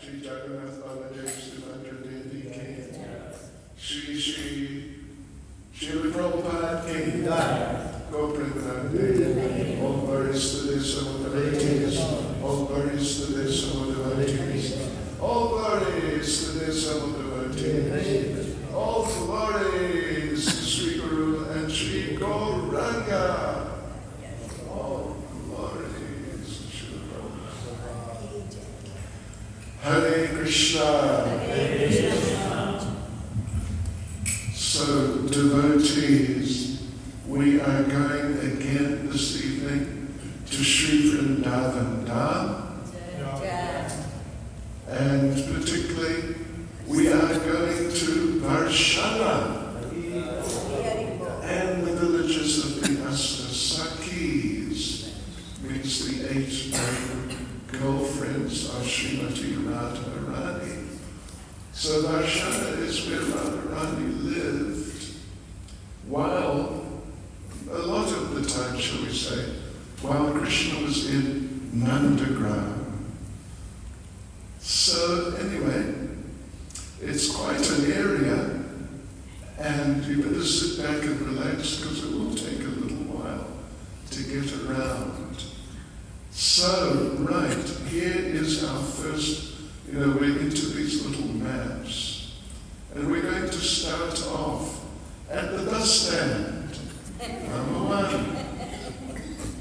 Shri Jagannath Baladev Srimatra Devi Ki, Shri Srila Prabhupada Ki, Goprindra, all glories to their devotees, all glories to their devotees, all glories to their devotees, all glories to Sri Guru and Sri Gauranga, all glories to Sri Prabhupada. Hare Krishna. Hare Krishna. So, devotees, we are going again this evening to Sri Vrindavan Dham. And particularly, we are going to Varsana and the villages of the Astasakis, means the 8 girlfriends of Srimati Radharani. So Varsana is where Radharani lived, while, a lot of the time, shall we say, while Krishna was in Nandagram. So anyway, it's quite an area, and you better sit back and relax because it will take a little while to get around. So, right, here is our first, we're into these little maps, and we're going to start off at the bus stand. Number 1.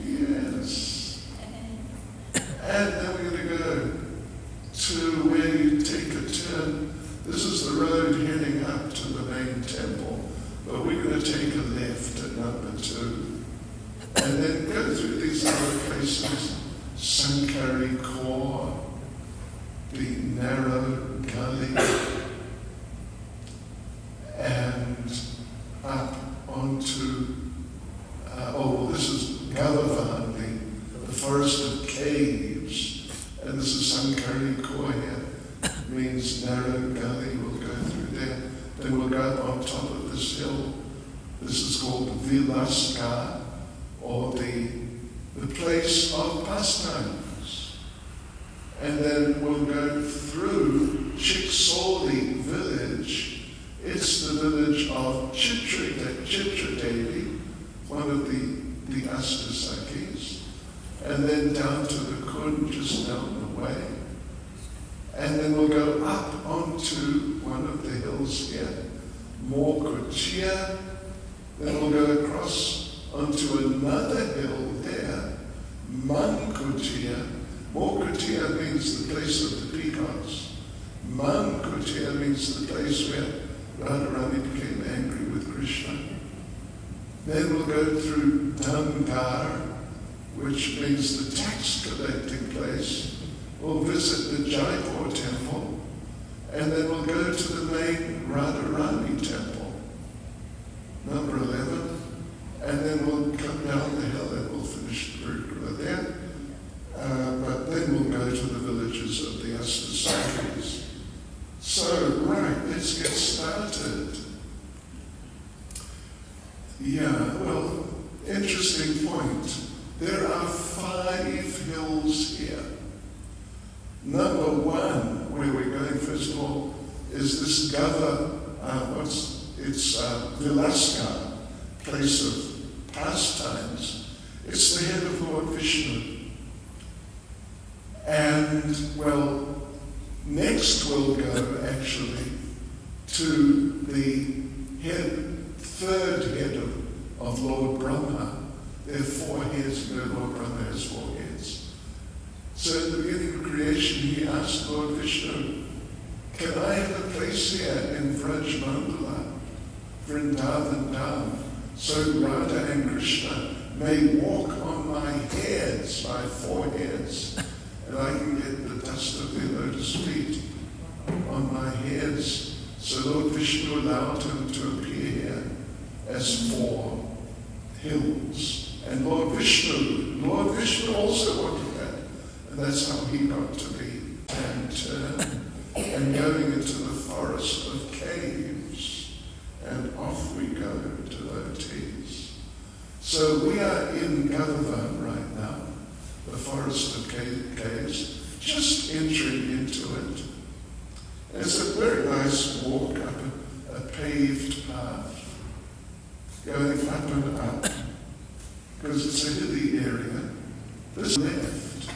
Yes. And then we're going to go to where you take a turn. This is the road heading up to the main temple, but we're going to take a left at number 2. And then go through these other places, Sankari Kaur, the narrow gully, and up onto, this is Gavavan, the forest of caves, and this is Sankari Kaur here, means narrow gully. We'll go through there. Then we'll go up on top of this hill. This is called Vilaska, or the place of pastimes. And then we'll go through Chiksoli village. It's the village of Chitra Devi, one of the Astasakis. And then down to the Kund, just down the way. And then we'll go up onto one of the hills here, Morkutia. Then we'll go across onto another hill there, Mankutia. Morkutia means the place of the peacocks. Mankutia means the place where Radharani became angry with Krishna. Then we'll go through Damgar, which means the tax collecting place. We'll visit the Jaipur temple, and then we'll go to the main Radharani temple, number 11, and then we'll come down the hill and we'll finish the Parikrama there. But then we'll go to the villages of the Astasakis. So, right, let's get started. Yeah, well, interesting point. There are 5 hills here. Number 1, where we're going first of all, is this Vilaska, place of pastimes. It's the head of Lord Vishnu. And, well, next we'll go actually to the third head of Lord Brahma. There are 4 heads, Lord Brahma has 4 heads. So in the beginning of creation, he asked Lord Vishnu, can I have a place here in Vraj Mandala, Vrindavan Dham, so Radha and Krishna may walk on my heads, my 4 heads, and I can get the dust of their lotus feet on my heads. So Lord Vishnu allowed him to appear here as 4 hills. And Lord Vishnu also wanted that. And that's how he got to be and going into the forest of caves. And off we go, devotees. So we are in Gavavan right now, the forest of caves, just entering into it. It's a very nice walk up a paved path, going up and up, because it's a hilly area. This left,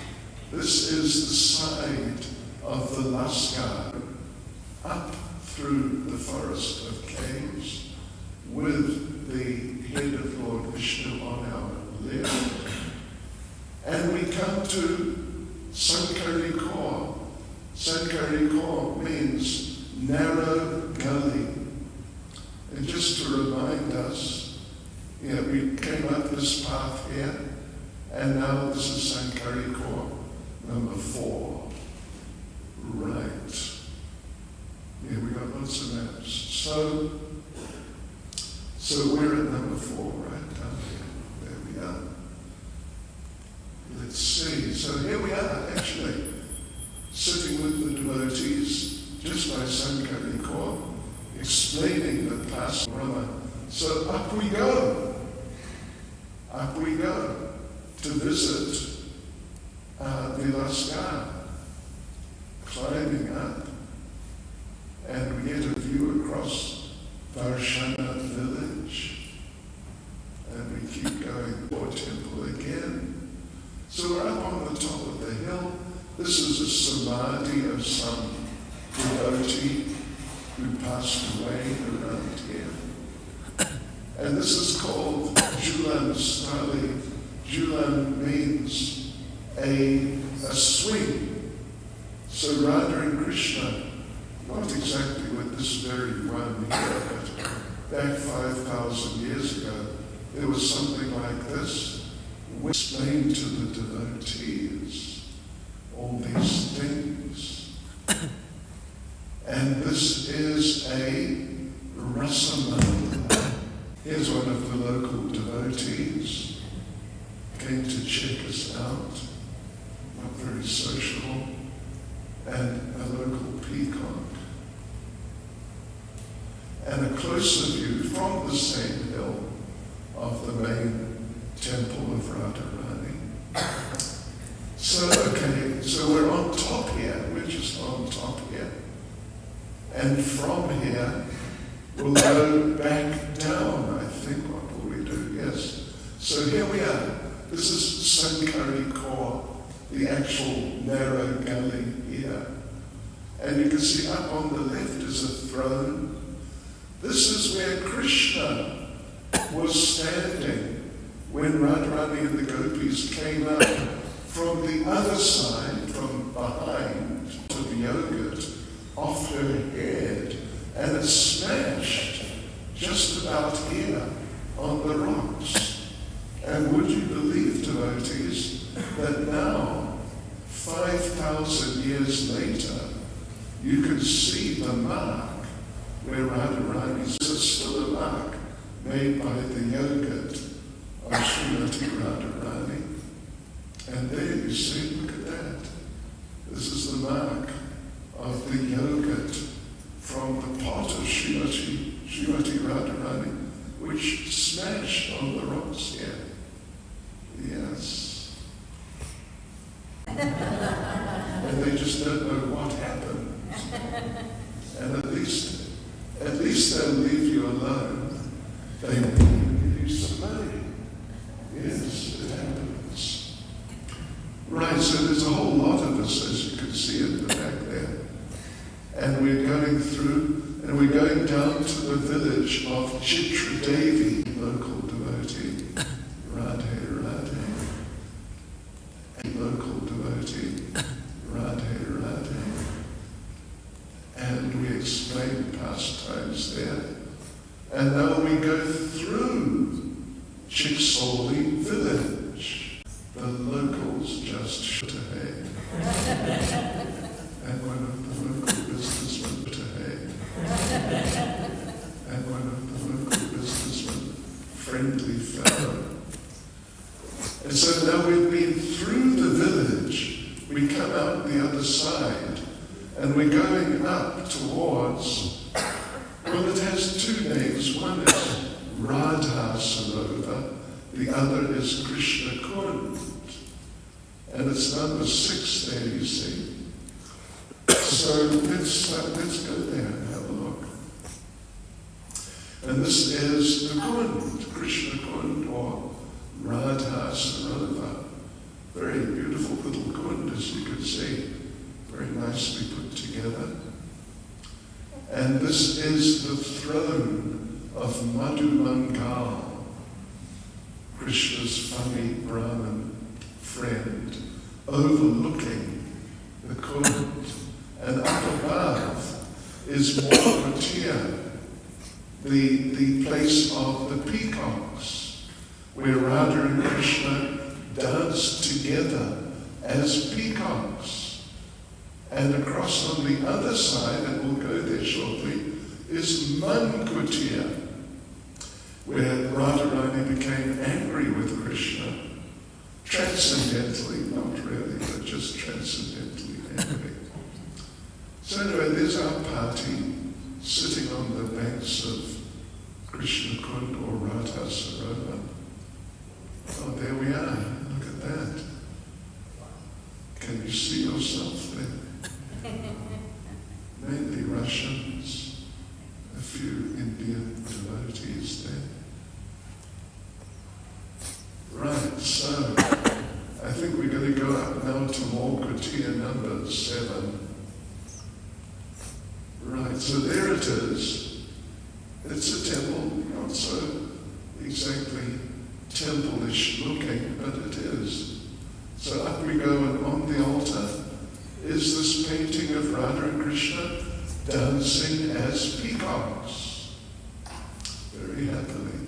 this is the side of the Lascar, up through the forest of caves, with the head of Lord Vishnu on our left. And we come to Sankari Kaur. Sankari Kaur means narrow gully. And just to remind us, we came up this path here, and now this is Sankari Kaur, number 4. Right. Yeah, we got lots of maps. So we're at number 4, right down here. There we are. Let's see. So here we are, actually, sitting with the devotees, just by Sankari Kaur, explaining the past Brahma. So up we go. Up we go to visit Vilasgar, climbing up, and we get a view across Varsana village, and we keep going to temple again. So we're up on the top of the hill. This is a samadhi of some devotee who passed away around here. And this is called Julan Stali. Julan means a swing. So Radha and Krishna, not exactly with this very one here, but back 5,000 years ago, there was something like this. We explained to the devotees all these things. And this is a Rasamala. Here's one of the local devotees. Came to check us out. Not very sociable. And a local peacock. And a closer view from the same hill of the main temple of Radharani. So we're on top here. We're just on top here. And from here, we'll go back down, I think. What will we do? Yes. So here we are. This is Sankari Kaur, the actual narrow gully here. And you can see up on the left is a throne. This is where Krishna was standing when Radharani and the gopis came up from the other side, from behind, to the yogurt off her head, and it smashed just about here on the rocks. And would you believe, devotees, that now, 5,000 years later, you can see the mark where Radharani is still a mark made by the yogurt of Srimati Radharani. And there you see, look at that. This is the mark of the yogurt from the pot of Srimati Radharani, which smashed on the rocks here. Yes. And they just don't know what happened. And at least they'll leave you alone. They will give you some money. Yes, it happens. Right, so there's a whole lot of us, as you can see in the back there. And we're going through, and we're going down to the village of Chitradevi, local devotee. Radhe, Radhe. Local devotee. Radhe, Radhe. And we explain pastimes there. And now we go through Chiksoli village. The locals just shoot ahead. And one of the local businessmen put ahead. And one of the local businessmen, friendly fellow. And so now we've been through the village. We come out the other side. And we're going up towards, well, it has two names. One is Radha Sarovar, the other is Krishna Kund. And it's number 6 there, you see. So let's go there and have a look. And this is the Kund, Krishna Kund, or Radha Sarova. Very beautiful little Kund, as you can see. Very nicely put together. And this is the throne of Madhu Mangal, Krishna's funny Brahmin friend, overlooking the Kund. And up above is Morkutia, the place of the peacocks, where Radha and Krishna dance together as peacocks. And across on the other side, and we'll go there shortly, is Mankutia, where Radharani became angry with Krishna, transcendentally, not really, but just transcendentally angry. So anyway, there's our party sitting on the banks of Krishna Kund or Radha Sarova. Oh, there we are. Look at that. Can you see yourself there? Mainly Russians, a few Indian devotees there. Right, so I think we're going to go up now to Morkutia number 7. Right, so there it is. It's a temple, not so exactly temple-ish looking, but it is. So up we go, and on the altar is this painting of Radha and Krishna dancing as peacocks, very happily.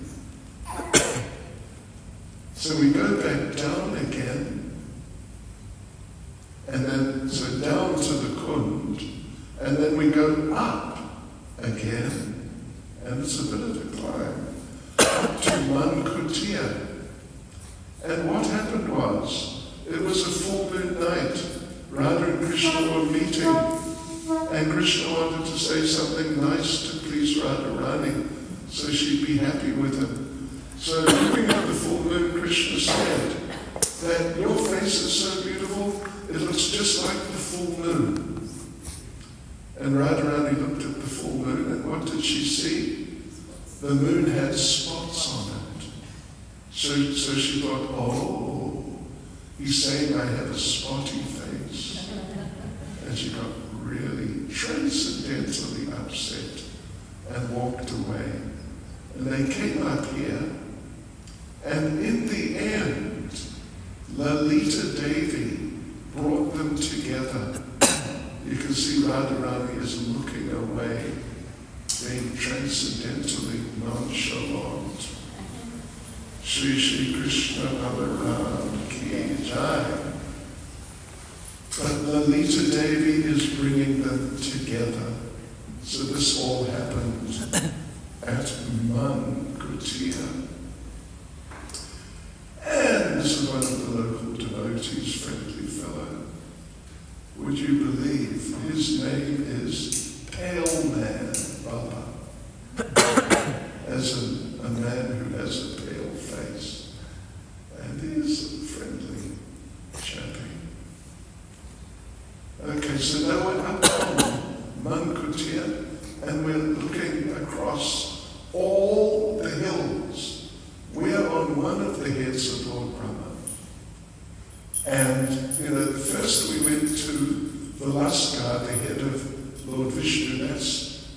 So we go back down again, and then so down to the Kund, and then we go up again, and it's a bit of a climb, up to Mankutia. And what happened was, it was a full moon night. Radha and Krishna were meeting, and Krishna wanted to say something nice to please Radharani, so she'd be happy with him. So looking at the full moon, Krishna said that your face is so beautiful, it looks just like the full moon. And Radharani looked at the full moon, and what did she see? The moon had spots on it. So she thought, oh, he's saying I have a spotty face. And she got really transcendentally upset and walked away. And they came up here, and in the end, Lalita Devi brought them together. You can see Radharani is looking away, being transcendentally nonchalant. Shri Shri Krishna Balaram Ki Jai. But Lalita Devi is bringing them together. So this all happened at Mankutia. And this is one of the local devotees, friendly fellow. Would you believe his name is Pale Man Baba, as a man who has a pale face. And he is a friendly chappie. Okay, so now we're up on Mankutia, and we're looking across all the hills. We're on one of the heads of Lord Brahma. And, first we went to Varsana, the head of Lord Vishnu. That's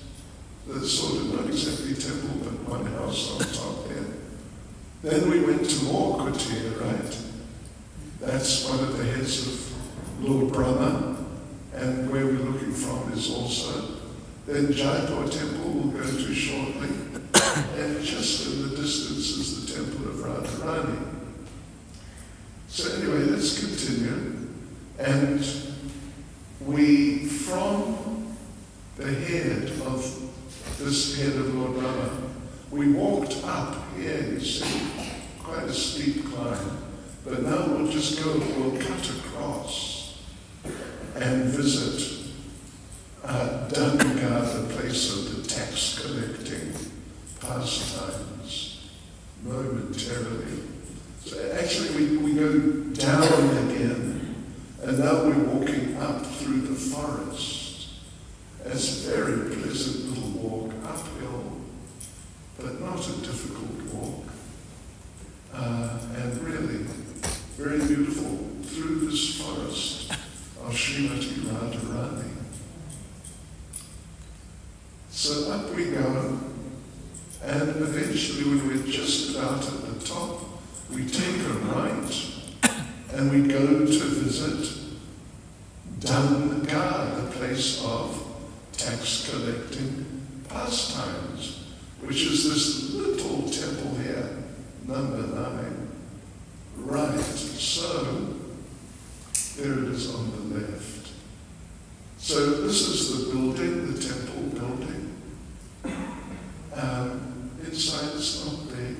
the sort of, not exactly temple, but one house on top there. Then we went to Morkutia, right? That's one of the heads of Lord Brahma, and where we're looking from is also. Then Jaipur temple we'll go to shortly, and just in the distance is the temple of Radharani. So anyway, let's continue. And we, from the head of this head of Lord Brahma, we walked up here, you see, quite a steep climb. But now we'll just go, we'll cut across and visit Danga, the place of the tax collecting pastimes, momentarily. So actually we go down again, and now we're walking up through the forest. has a very pleasant little walk uphill, but not a difficult walk. And really, very beautiful through this forest of Srimati Radharani. So up we go, and eventually when we're just about at the top, we take a right and we go to visit Danga, the place of tax collecting pastimes, which is this little temple here, number 9. Right, so there it is on the left. So this is the building, the temple building. Inside it's not big,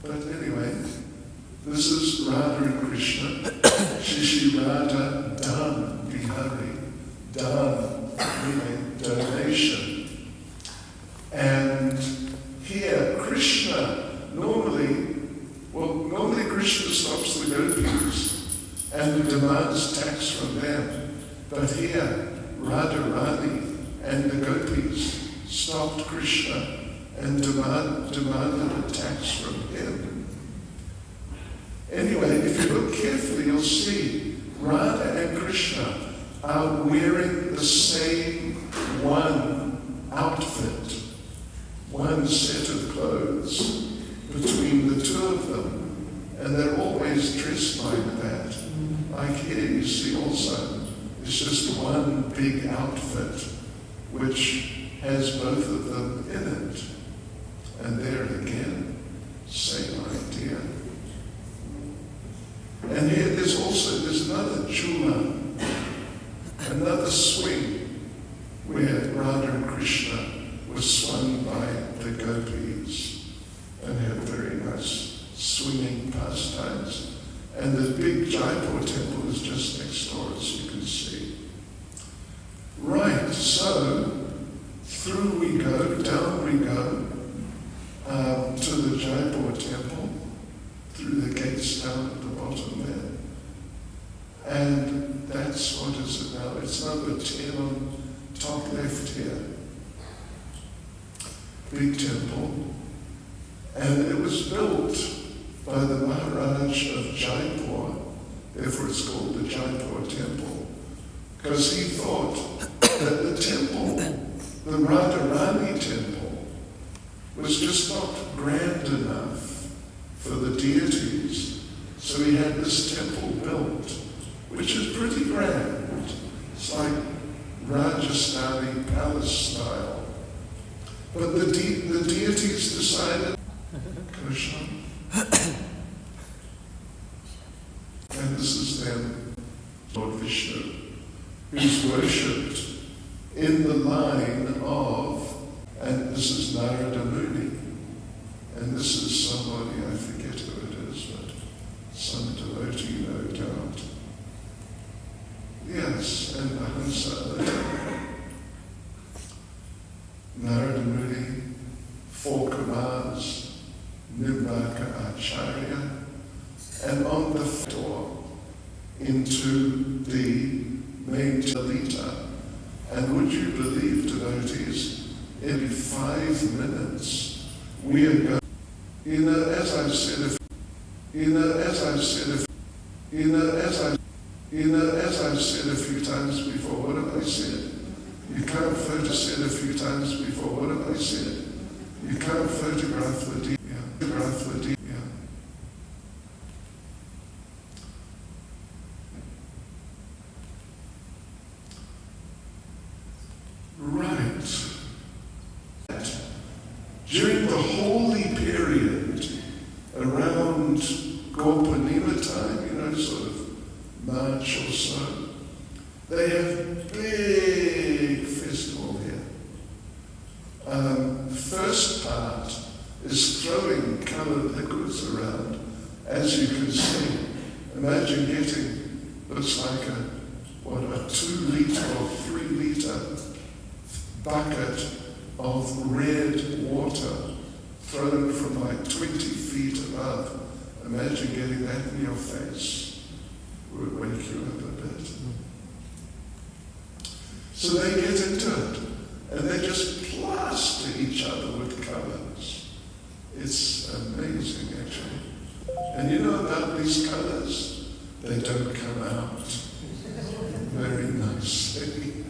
but anyway, this is Radha and Krishna. Shishi Radha Dan Bihari. Dan meaning donation. And here Krishna normally Krishna stops the gopis and demands tax from them. But here Radharani and the gopis stopped Krishna and demanded a tax from him. Anyway, if you look carefully, you'll see Radha and Krishna are wearing the same one outfit, one set of clothes between the two of them. And they're always dressed like that. Like here you see also, it's just one big outfit which has both of them in it. And there again, same idea. And here there's another chula, another swing, where Radha and Krishna were swung by the gopis and had very nice swinging pastimes. And the big Jaipur temple is just next door, as you can see. Right, so through we go, down we go, to the Jaipur temple, through the gates down at the bottom there. And that's, what is it now? It's number 10 on top left here. Big temple. And it was built by the Maharaj of Jaipur, therefore it's called the Jaipur temple, because he thought that the temple, the Radharani temple, was just not grand enough for the deities. So he had this temple built, which is pretty grand. It's like Rajasthani palace style. But the deities decided, Krishna, and this is then Lord Vishnu, who's worshipped in the line of, and this is Narada Muni, and this is somebody, I forget who it is, but some devotee, no doubt. Yes, and Ahamsa, Narada Muni, 4 Kumars, Nimbaka Acharya, and on the door into the main Talita. And would you believe, devotees, every 5 minutes we are going, as I've said a few times before, what have I said? You can't photograph a few times before, what have I said? You can't photograph the deep. Right. During the holy period, around Gorpanima time, sort of March or so, they have big festival here. The first part is throwing coloured liquids around, as you can see. Imagine getting, looks like a 2-litre or 3-litre bucket of red water thrown from like 20 feet above. Imagine getting that in your face. It would wake you up a bit. So they get into it, and they just plaster each other with colours. It's amazing, actually. And you know about these colours? They don't come out very nicely.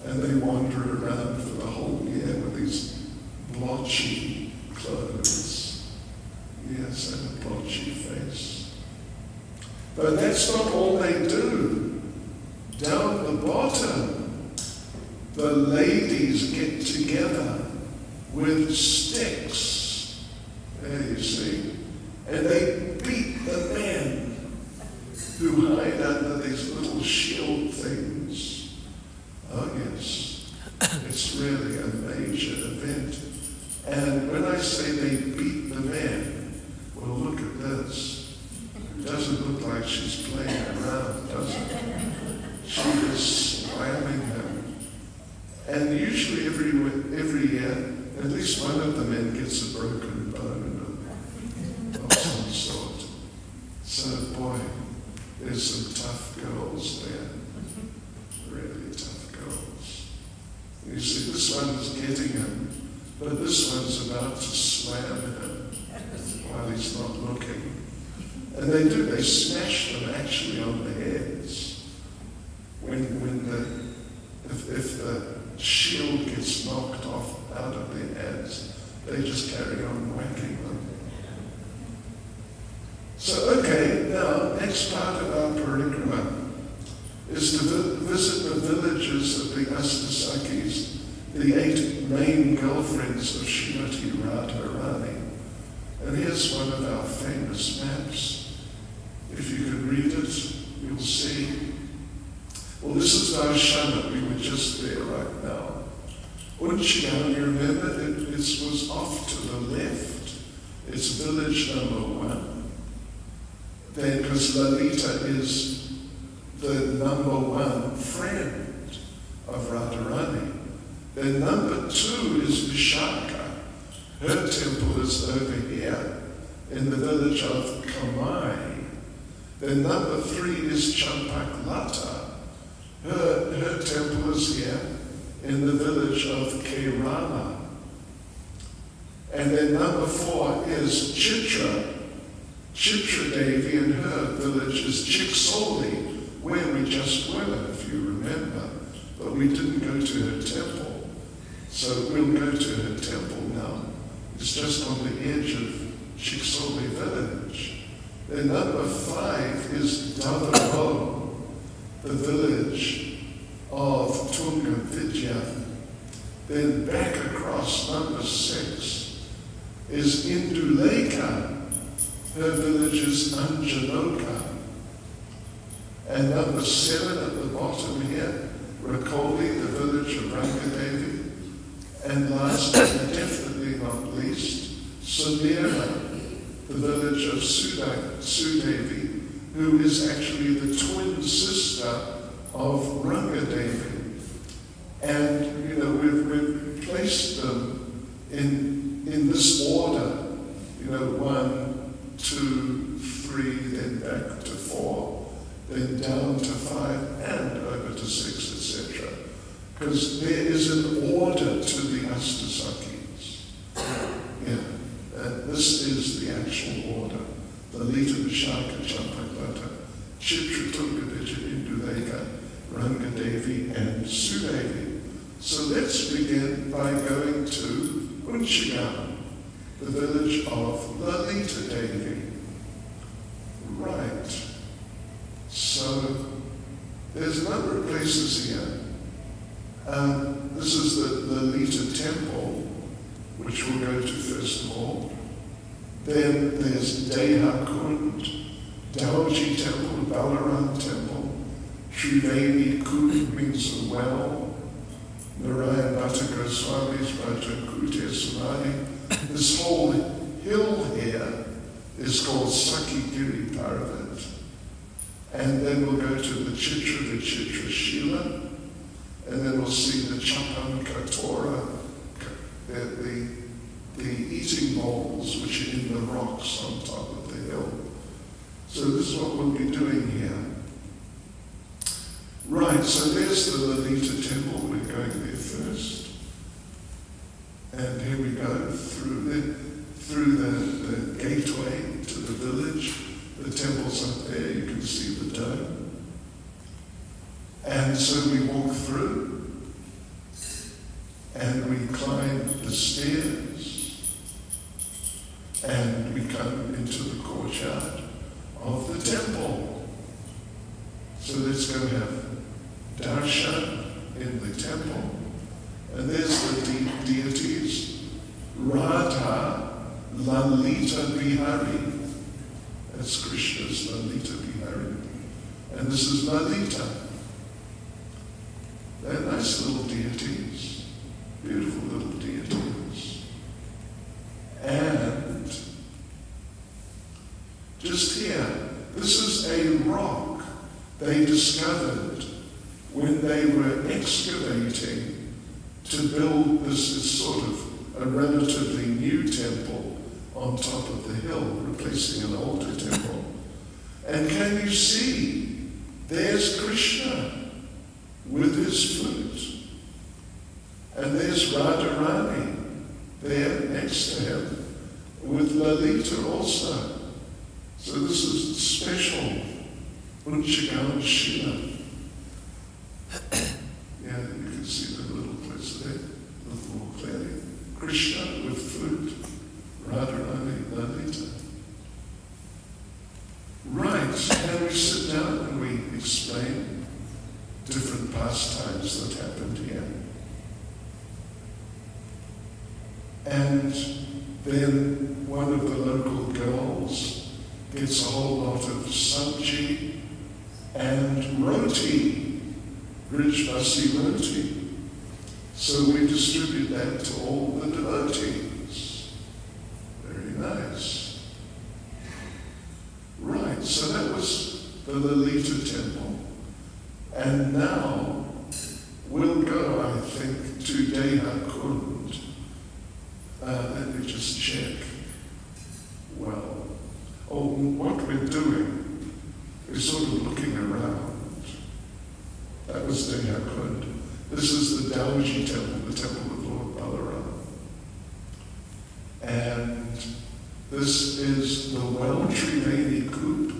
And they wander around for the whole year with these blotchy clothes. Yes, and a blotchy face. But that's not all they do. Down the bottom, the ladies get together with sticks. There you see. And they beat the men who hide under these little shield things. Oh yes, it's really a major event. And when I say they beat the men, well, look at this. It doesn't look like she's playing around, does it? She is slamming him. And usually every year, at least one of the men gets a broken bone of some sort. So boy, there's some tough girls there. Really tough girls. You see, this one's getting him, but this one's about to slam him while he's not looking. And they smash them actually on the heads. If the shield gets knocked off out of their heads, they just carry on whacking them. So, okay, now, next part of our parikrama is to visit the villages of the Astasakis, the 8 main girlfriends of Srimati Radharani. And here's one of our famous maps. If you can read it, you'll see. Well, this is Varsana. We were just there right now. Unchigan, you remember, it was off to the left. It's village number 1. Then, because Lalita is the number 1 friend of Radharani. Then number 2 is Vishaka. Her temple is over here in the village of Kamai. Then number 3 is Champaklata. Her temple is here in the village of Kerala. And then number 4 is Chitra Devi, and her village is Chiksoli, where we just were, if you remember. But we didn't go to her temple. So we'll go to her temple now. It's just on the edge of Chiksoli village. Then number 5 is Davao, the village of Tunga Vidya. Then back across, number 6 is Induleka. Her village is Anjanoka. And number 7 at the bottom here, Rakoli, the village of Rangadevi. And last but definitely not least, Samira, the village of Sudevi, who is actually the twin sister of Rangadevi. And, you know, we've placed them in this order, 1, 2, 3, then back to 4, then down to 5, and over to 6, etc. Because there is an order to the Astasakis. Yeah, and this is the actual order. Lalita, Vishaka, Champaklata, Chitra, Tunga, Induleka, Rangadevi, and Sudevi. So let's begin by going to Unchigan, the village of Lalita Devi. Right. So there's a number of places here. This is the Lalita temple, which we'll go to first of all. Then there's Deha Kund, Dauji temple, Balaram temple, Triveni Kund means a well, Narayan Bhatta Goswami's Bhajankutya Samadhi. This whole hill here is called Sakigiri Parvat. And then we'll go to the Chitra Shila, and then we'll see the Chapan Katora, the eating bowls which are in the rocks on top of the hill. So this is what we'll be doing here. Right. Right, so there's the Lalita temple. We're going there first. And here we go through the gateway to the village. The temple's up there, you can see the dome. And so we walk through and we climb the stairs and we come into the courtyard of the temple. So let's go have darshan in the temple. And there's the deities, Radha, Lalita Bihari. That's Krishna's Lalita Bihari. And this is Lalita. They're nice little deities, beautiful little deities. And just here, this is a rock they discovered when they were excavating to build this sort of a relatively new temple on top of the hill, replacing an older temple. And can you see, there's Krishna with his flute. And there's Radharani there next to him with Lalita also. So this is special. Unchigan Shila. Yeah, you can see the little place there, a little more clearly. Krishna with flute, Radharani, Lalita. Right, and we sit down and we explain different pastimes that happened here. And then one of the local girls gets a whole lot of sabji and roti, rich basi roti. So we distribute that to all the devotees. Very nice. Right, so that was the Lalita temple. And now we'll go, I think, to Deha Kund. Let me just check. Well, what we're doing is sort of looking around. That was Deha Kund. This is the Dauji temple, the temple of Lord Balaram. And this is the well Triveni Coop.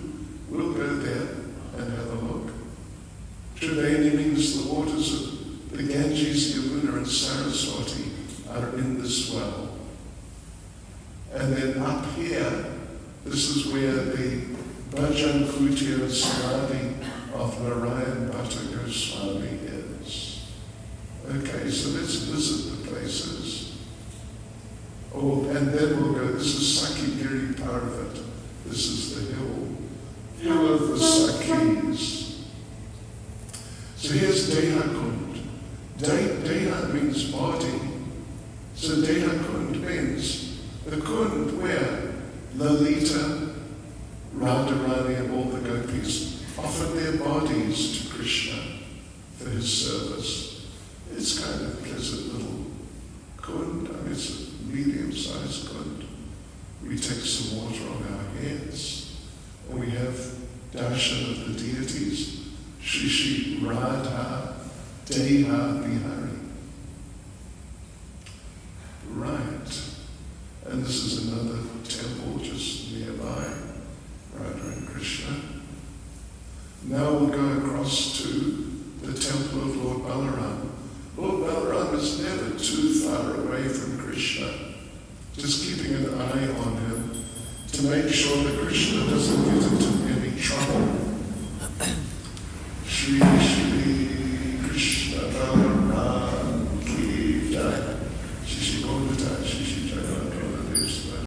We'll go there and have a look. Triveni means the waters of the Ganges, Yamuna and Saraswati are in this well. And then up here, this is where the Bhajan Kutir Samadhi of Narayan Bhatta Goswami is. Okay, so let's visit the places. Oh, and then we'll go, this is Sakigiri Parvat. This is the hill of the Sakis. So here's Deha Kund. Deha means body. So Deha Kund means the Kund where Lalita, Radharani and all the gopis offered their bodies to Krishna for his service. It's kind of a pleasant little Kund. I mean, it's a medium-sized Kund. We take some water on our heads and we have darshan of the deities. Shri Shri Radha Deha Bihari. Right. And this is another temple just nearby, Radha and Krishna. Now we'll go across to the temple of Lord Balaram. Lord Balaram is never too far away from Krishna, just keeping an eye on him to make sure that Krishna doesn't get into any trouble. Shri